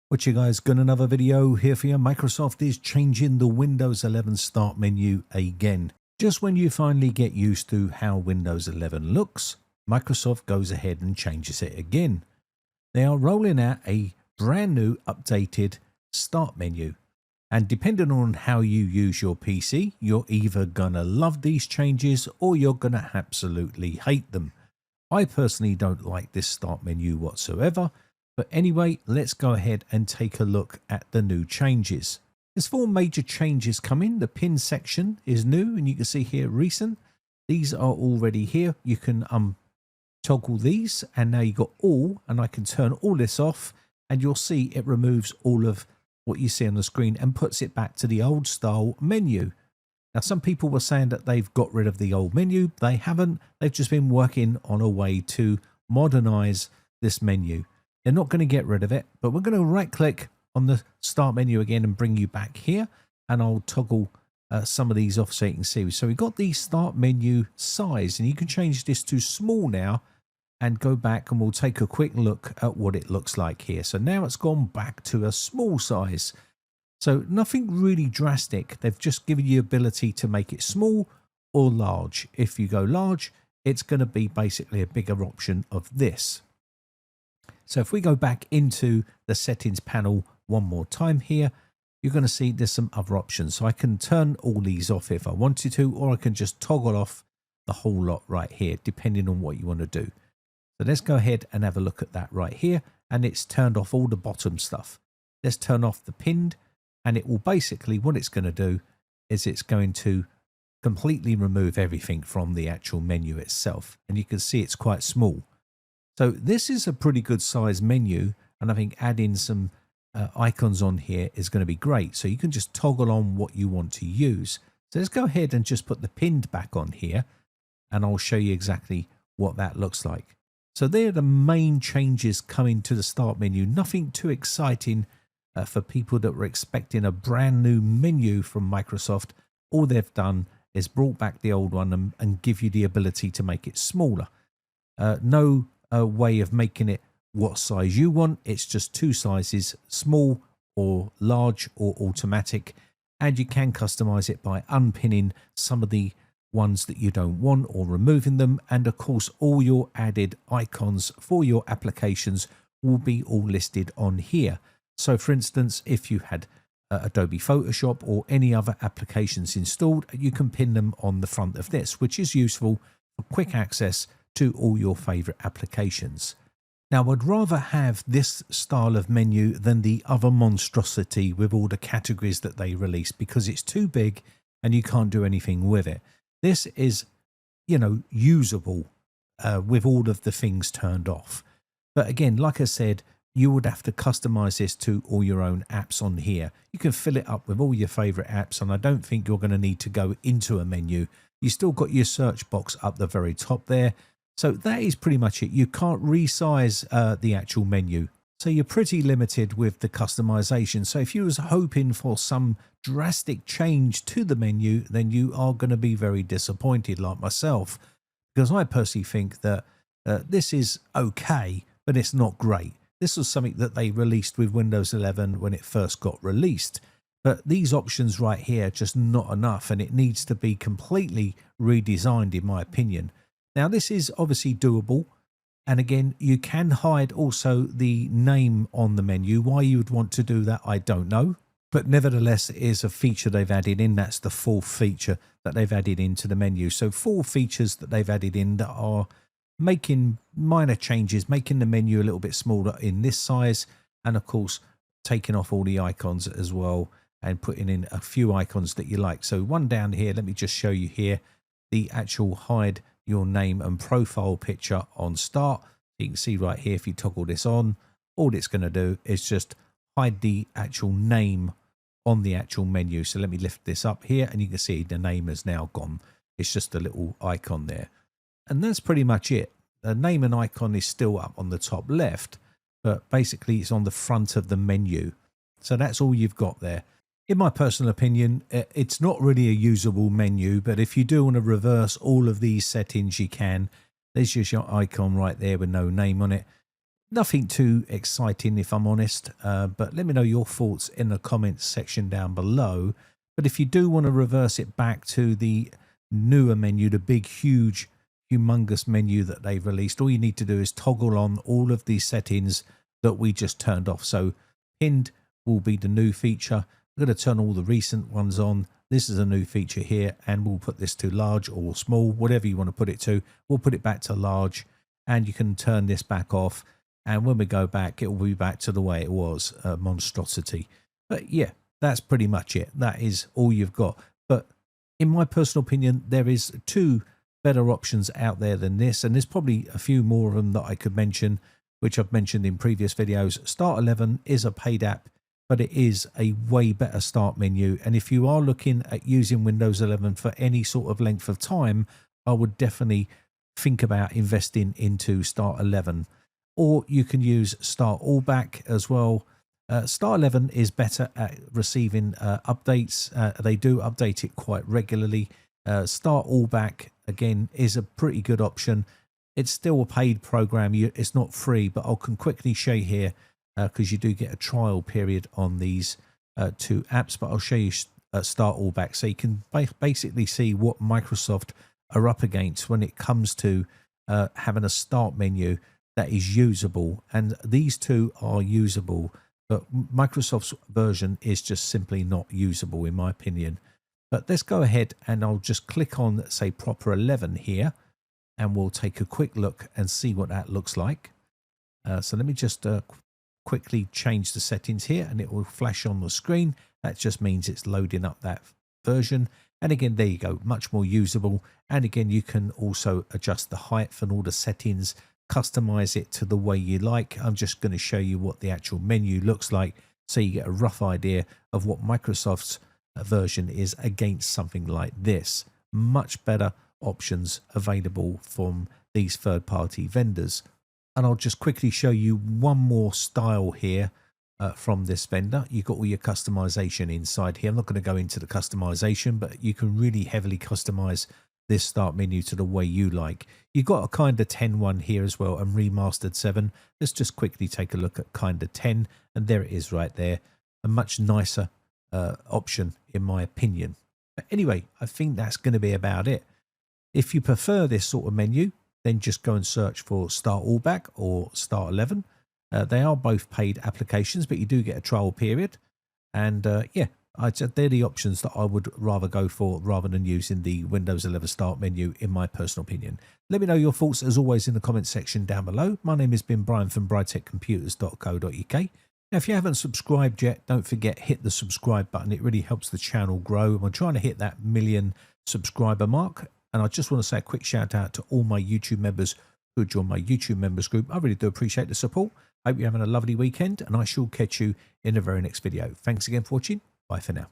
What you guys, got another video here for you. Microsoft is changing the Windows 11 start menu again. Just when you finally get used to how Windows 11 looks, Microsoft goes ahead and changes it again. They are rolling out a brand new updated start menu. And depending on how you use your PC, you're either gonna love these changes or you're gonna absolutely hate them. I personally don't like this start menu whatsoever. But anyway, let's go ahead and take a look at the new changes. There's 4 major changes coming. The pin section is new, and you can see here recent. These are already here. You can toggle these, and now you got all, and I can turn all this off, and you'll see it removes all of what you see on the screen and puts it back to the old style menu. Now, some people were saying that they've got rid of the old menu. They haven't. They've just been working on a way to modernize this menu. They're not going to get rid of it, but we're going to right click on the start menu again and bring you back here, and I'll toggle some of these off so you can see. So we've got the start menu size, and you can change this to small now and go back, and we'll take a quick look at what it looks like here. So now it's gone back to a small size. So nothing really drastic. They've just given you the ability to make it small or large. If you go large, it's going to be basically a bigger option of this. So if we go back into the settings panel one more time here, you're going to see there's some other options. So I can turn all these off if I wanted to, or I can just toggle off the whole lot right here, depending on what you want to do. So let's go ahead and have a look at that right here. And it's turned off all the bottom stuff. Let's turn off the pinned, and it will basically, what it's going to do is it's going to completely remove everything from the actual menu itself. And you can see it's quite small. So this is a pretty good size menu, and I think adding some icons on here is going to be great. So you can just toggle on what you want to use. So let's go ahead and just put the pinned back on here, and I'll show you exactly what that looks like. So they're the main changes coming to the start menu. Nothing too exciting for people that were expecting a brand new menu from Microsoft. All they've done is brought back the old one and give you the ability to make it smaller. No way of making it what size you want. It's just 2 sizes, small or large or automatic, and you can customize it by unpinning some of the ones that you don't want or removing them. And of course, all your added icons for your applications will be all listed on here. So for instance, if you had Adobe Photoshop or any other applications installed, you can pin them on the front of this, which is useful for quick access to all your favorite applications. Now, I'd rather have this style of menu than the other monstrosity with all the categories that they release, because it's too big and you can't do anything with it. This is, usable with all of the things turned off. But again, like I said, you would have to customize this to all your own apps on here. You can fill it up with all your favorite apps, and I don't think you're going to need to go into a menu. You still got your search box up the very top there. So that is pretty much it. You can't resize the actual menu. So you're pretty limited with the customization. So if you was hoping for some drastic change to the menu, then you are going to be very disappointed, like myself, because I personally think that this is okay, but it's not great. This was something that they released with Windows 11 when it first got released. But these options right here are just not enough, and it needs to be completely redesigned, in my opinion. Now, this is obviously doable. And again, you can hide also the name on the menu. Why you would want to do that, I don't know. But nevertheless, it is a feature they've added in. That's the 4th feature that they've added into the menu. So 4 features that they've added in that are making minor changes, making the menu a little bit smaller in this size. And of course, taking off all the icons as well and putting in a few icons that you like. So one down here, let me just show you here, the actual hide your name and profile picture on start. You can see right here, if you toggle this on, all it's going to do is just hide the actual name on the actual menu. So let me lift this up here, and you can see the name is now gone. It's just a little icon there. And that's pretty much it. The name and icon is still up on the top left, but basically it's on the front of the menu. So that's all you've got there. In my personal opinion, it's not really a usable menu, but if you do want to reverse all of these settings, you can. There's just your icon right there with no name on it. Nothing too exciting, if I'm honest, but let me know your thoughts in the comments section down below. But if you do want to reverse it back to the newer menu, the big, huge, humongous menu that they've released, all you need to do is toggle on all of these settings that we just turned off. So pinned will be the new feature. I'm going to turn all the recent ones on. This is a new feature here, and we'll put this to large or small, whatever you want to put it to. We'll put it back to large, and you can turn this back off. And when we go back, it will be back to the way it was, a monstrosity. But yeah, that's pretty much it. That is all you've got. But in my personal opinion, there is two better options out there than this. And there's probably a few more of them that I could mention, which I've mentioned in previous videos. Start 11 is a paid app, but it is a way better start menu. And if you are looking at using Windows 11 for any sort of length of time, I would definitely think about investing into Start 11. Or you can use Start All Back as well. Start 11 is better at receiving updates. They do update it quite regularly. Start All Back, again, is a pretty good option. It's still a paid program. It's not free, but I can quickly show you here because you do get a trial period on these two apps. But I'll show you Start All Back so you can basically see what Microsoft are up against when it comes to having a start menu that is usable, and these two are usable, but Microsoft's version is just simply not usable in my opinion. But let's go ahead and I'll just click on, say, Proper 11 here, and we'll take a quick look and see what that looks like. So let me just quickly change the settings here, and it will flash on the screen. That just means it's loading up that version. And again, there you go, much more usable. And again, you can also adjust the height and all the settings, customize it to the way you like. I'm just going to show you what the actual menu looks like so you get a rough idea of what Microsoft's version is against something like this. Much better options available from these third-party vendors. And I'll just quickly show you one more style here from this vendor. You've got all your customization inside here. I'm not going to go into the customization, but you can really heavily customize this start menu to the way you like. You've got a kind of 10 one here as well, and remastered 7. Let's just quickly take a look at kind of 10, and there it is right there. A much nicer option in my opinion. But anyway, I think that's going to be about it. If you prefer this sort of menu, then just go and search for Start All Back or Start 11. They are both paid applications, but you do get a trial period. And yeah, they're the options that I would rather go for rather than using the Windows 11 Start menu, in my personal opinion. Let me know your thoughts, as always, in the comments section down below. My name has been Brian from briteccomputers.co.uk. Now, if you haven't subscribed yet, don't forget, hit the subscribe button. It really helps the channel grow. We're trying to hit that 1 million subscriber mark. And I just want to say a quick shout out to all my YouTube members who join my YouTube members group. I really do appreciate the support. Hope you're having a lovely weekend, and I shall catch you in the very next video. Thanks again for watching. Bye for now.